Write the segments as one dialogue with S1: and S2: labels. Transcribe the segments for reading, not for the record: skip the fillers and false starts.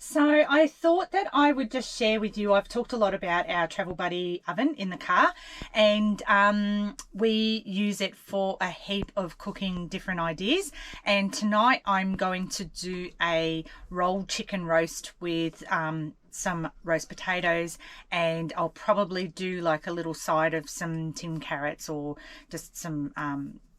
S1: So I thought that I would just share with you, I've talked a lot about our Travel Buddy oven in the car, and we use it for a heap of cooking different ideas. And tonight I'm going to do a rolled chicken roast with some roast potatoes, and I'll probably do like a little side of some tin carrots or just some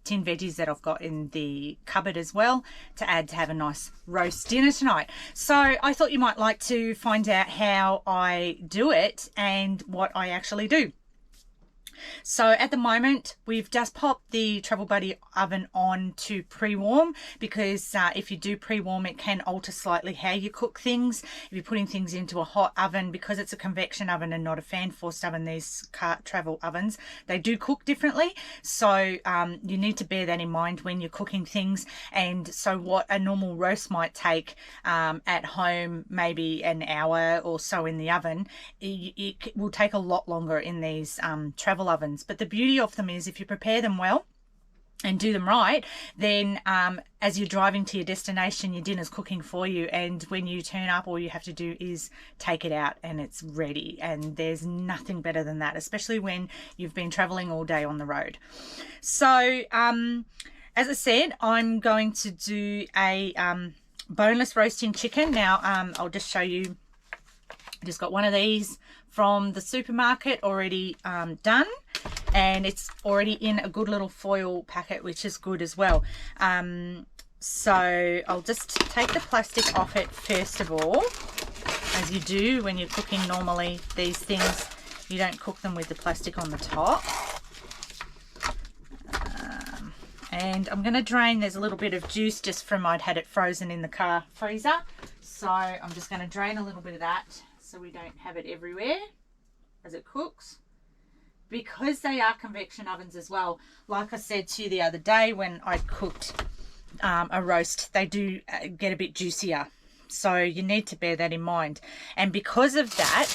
S1: tin veggies that I've got in the cupboard as well to add to have a nice roast dinner tonight. So I thought you might like to find out how I do it and what I actually do. So at the moment we've just popped the Travel Buddy oven on to pre-warm, because if you do pre-warm it can alter slightly how you cook things. If you're putting things into a hot oven, because it's a convection oven and not a fan forced oven, these travel ovens, they do cook differently. So you need to bear that in mind when you're cooking things. And so what a normal roast might take at home, maybe an hour or so in the oven, it will take a lot longer in these travel ovens. But the beauty of them is if you prepare them well and do them right, then as you're driving to your destination, your dinner's cooking for you, and when you turn up all you have to do is take it out and it's ready. And there's nothing better than that, especially when you've been traveling all day on the road. So as I said, I'm going to do a boneless roasting chicken. Now I'll just show you. I just got one of these from the supermarket already done, and it's already in a good little foil packet, which is good as well. So I'll just take the plastic off it first of all, as you do when you're cooking normally. These things, you don't cook them with the plastic on the top. And I'm going to drain, there's a little bit of juice just from I'd had it frozen in the car freezer, so I'm just going to drain a little bit of that so we don't have it everywhere as it cooks. Because they are convection ovens as well, like I said to you the other day when I cooked a roast, they do get a bit juicier, so you need to bear that in mind. And because of that,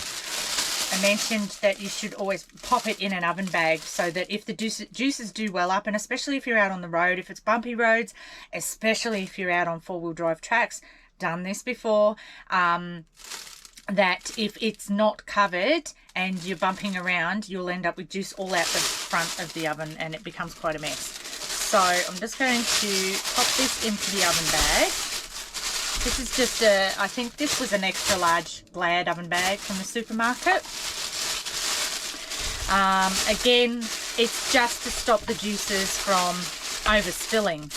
S1: I mentioned that you should always pop it in an oven bag so that if the juices do well up, and especially if you're out on the road, if it's bumpy roads, especially if you're out on four-wheel drive tracks, done this before, that if it's not covered and you're bumping around, you'll end up with juice all out the front of the oven and it becomes quite a mess. So I'm just going to pop this into the oven bag. This is just I think this was an extra large Glad oven bag from the supermarket. Again, it's just to stop the juices from overspilling.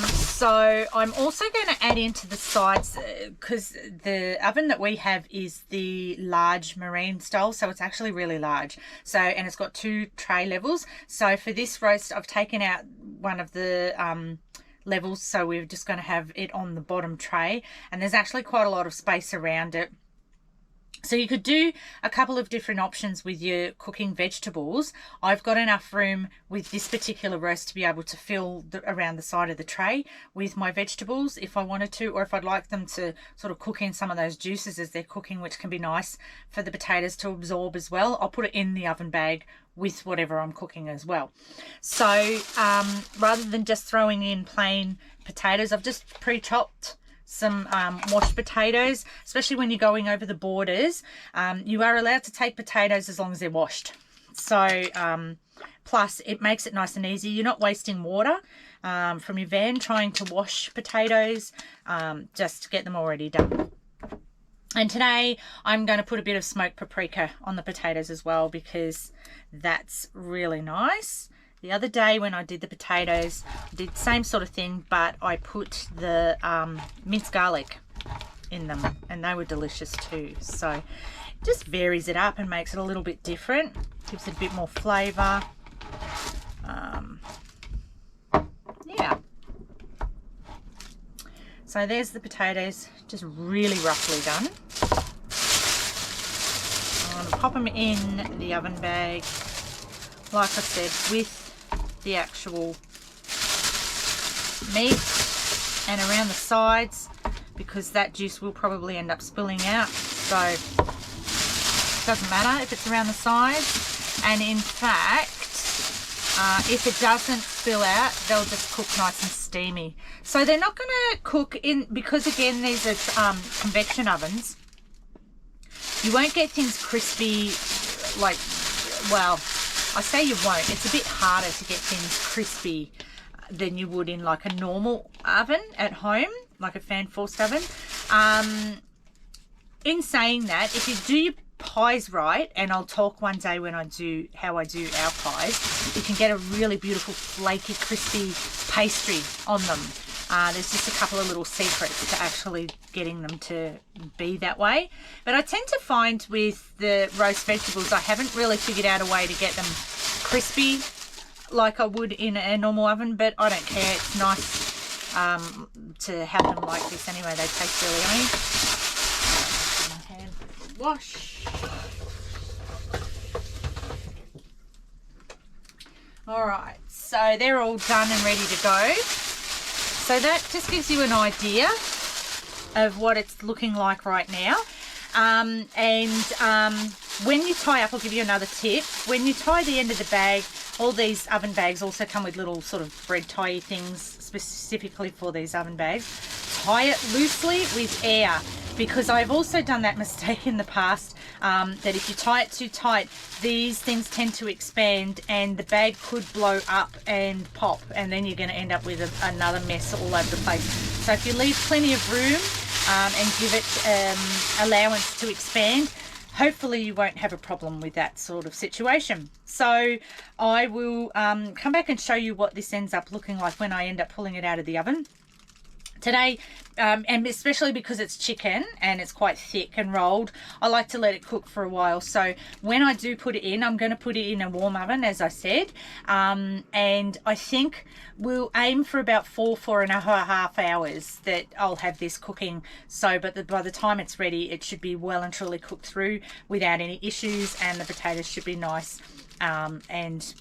S1: So I'm also going to add into the sides, because the oven that we have is the large marine style, so it's actually really large. So, and it's got 2 tray levels. So for this roast, I've taken out one of the levels, so we're just going to have it on the bottom tray, and there's actually quite a lot of space around it. So you could do a couple of different options with your cooking vegetables. I've got enough room with this particular roast to be able to fill around the side of the tray with my vegetables if I wanted to, or if I'd like them to sort of cook in some of those juices as they're cooking, which can be nice for the potatoes to absorb as well. I'll put it in the oven bag with whatever I'm cooking as well. So rather than just throwing in plain potatoes, I've just pre-chopped some washed potatoes. Especially when you're going over the borders, you are allowed to take potatoes as long as they're washed. So plus it makes it nice and easy. You're not wasting water from your van trying to wash potatoes, just to get them already done. And today I'm going to put a bit of smoked paprika on the potatoes as well, because that's really nice. The other day when I did the potatoes, I did the same sort of thing, but I put the minced garlic in them, and they were delicious too. So it just varies it up and makes it a little bit different, gives it a bit more flavour. Yeah. So there's the potatoes, just really roughly done. I'm going to pop them in the oven bag, like I said, with the actual meat and around the sides, because that juice will probably end up spilling out. So it doesn't matter if it's around the sides. And in fact, If it doesn't spill out, they'll just cook nice and steamy. So they're not going to cook in, because again, these are convection ovens. You won't get things crispy, like, well, I say you won't. It's a bit harder to get things crispy than you would in like a normal oven at home, like a fan forced oven. In saying that, if you do your pies right, and I'll talk one day when I do how I do our pies, you can get a really beautiful flaky crispy pastry on them. There's just a couple of little secrets to actually getting them to be that way. But I tend to find with the roast vegetables, I haven't really figured out a way to get them crispy like I would in a normal oven, but I don't care. It's nice to have them like this anyway. They taste really yummy. My hand for the wash. All right, so they're all done and ready to go. So that just gives you an idea of what it's looking like right now. When you tie up, I'll give you another tip. When you tie the end of the bag, all these oven bags also come with little sort of bread tie things specifically for these oven bags. Tie it loosely with air, because I've also done that mistake in the past, that if you tie it too tight, these things tend to expand and the bag could blow up and pop, and then you're going to end up with another mess all over the place. So if you leave plenty of room and give it allowance to expand, hopefully you won't have a problem with that sort of situation. So I will come back and show you what this ends up looking like when I end up pulling it out of the oven. Today, and especially because it's chicken and it's quite thick and rolled, I like to let it cook for a while. So when I do put it in, I'm going to put it in a warm oven, as I said. And I think we'll aim for about 4.5 hours that I'll have this cooking. So, but by the time it's ready, it should be well and truly cooked through without any issues, and the potatoes should be nice and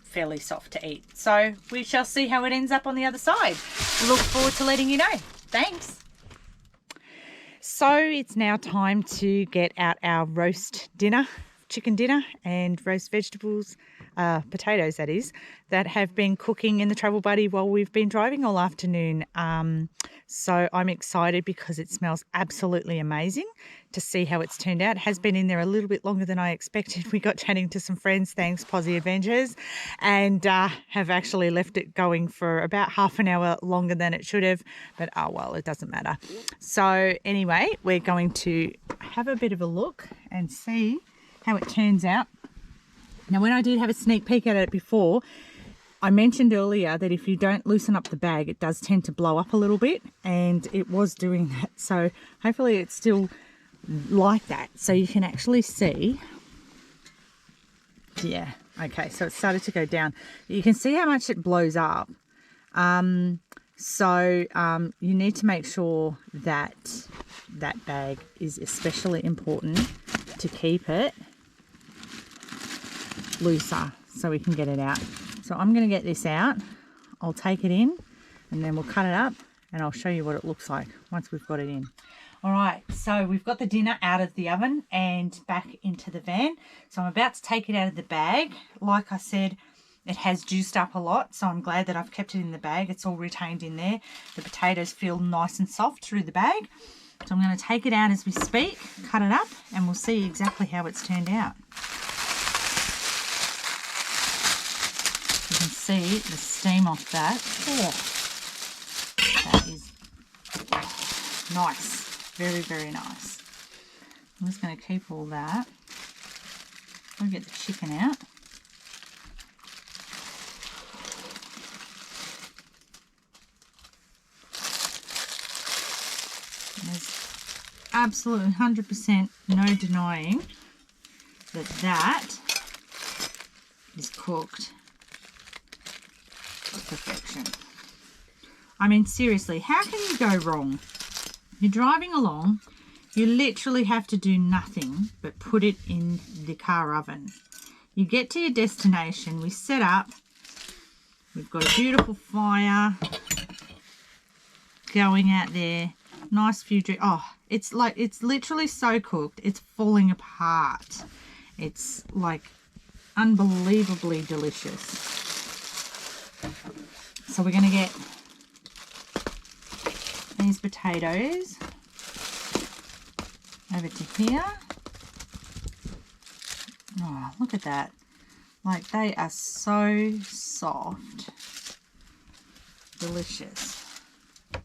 S1: fairly soft to eat. So we shall see how it ends up on the other side. Look forward to letting you know. Thanks. So it's now time to get out our roast dinner, chicken dinner, and roast vegetables, potatoes that is, that have been cooking in the Travel Buddy while we've been driving all afternoon. So I'm excited because it smells absolutely amazing to see how it's turned out. It has been in there a little bit longer than I expected. We got chatting to some friends, thanks Posy Adventures, and have actually left it going for about half an hour longer than it should have, but oh well, it doesn't matter. So anyway, we're going to have a bit of a look and see how it turns out. Now, when I did have a sneak peek at it before, I mentioned earlier that if you don't loosen up the bag, it does tend to blow up a little bit, and it was doing that. So hopefully it's still like that. So you can actually see, yeah, okay, so it started to go down. You can see how much it blows up. So you need to make sure that that bag is especially important to keep it looser so we can get it out. So I'm going to get this out. I'll take it in and then we'll cut it up and I'll show you what it looks like once we've got it in. All right, so we've got the dinner out of the oven and back into the van. So I'm about to take it out of the bag. Like I said, it has juiced up a lot, so I'm glad that I've kept it in the bag. It's all retained in there. The potatoes feel nice and soft through the bag. So I'm going to take it out as we speak, cut it up, and we'll see exactly how it's turned out. You can see the steam off that. Oh, that is nice. Very, very nice. I'm just going to keep all that. I'll get the chicken out. There's absolutely 100% no denying that that is cooked to perfection. I mean, seriously, how can you go wrong? You're driving along, you literally have to do nothing but put it in the car oven. You get to your destination, we set up, we've got a beautiful fire going out there, nice few drinks. Oh, it's like, it's literally so cooked, it's falling apart. It's like unbelievably delicious. So we're going to get these potatoes over to here. Oh, look at that. Like, they are so soft. Delicious.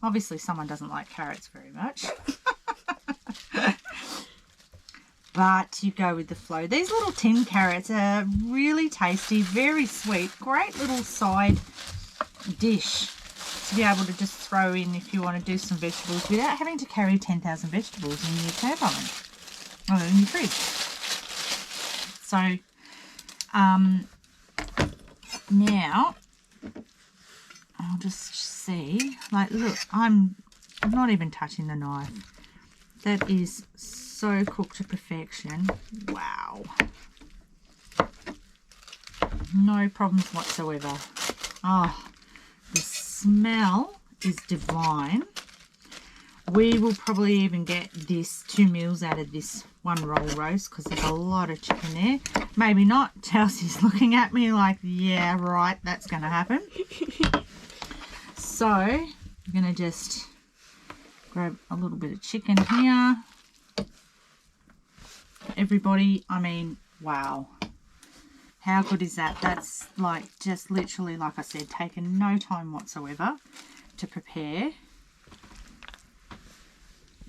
S1: Obviously, someone doesn't like carrots very much. But you go with the flow. These little tin carrots are really tasty, very sweet. Great little side dish to be able to just throw in if you want to do some vegetables without having to carry 10,000 vegetables in your turbo oven or in your fridge. So now I'll just see, like, look, I'm not even touching the knife. That is so cooked to perfection. Wow. No problems whatsoever. Oh, the smell is divine. We will probably even get this 2 meals out of this one roll roast because there's a lot of chicken there. Maybe not. Chelsea's looking at me like, yeah, right, that's going to happen. So I'm going to just grab a little bit of chicken here. Everybody, I mean, wow. How good is that? That's like just literally, like I said, taken no time whatsoever to prepare.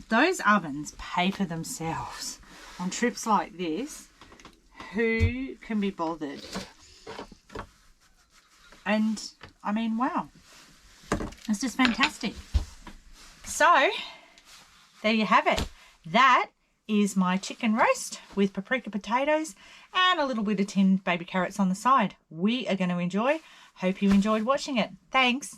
S1: Those ovens pay for themselves on trips like this. Who can be bothered? And I mean, wow, it's just fantastic. So there you have it. That is my chicken roast with paprika potatoes and a little bit of tinned baby carrots on the side. We are going to enjoy. Hope you enjoyed watching it. Thanks.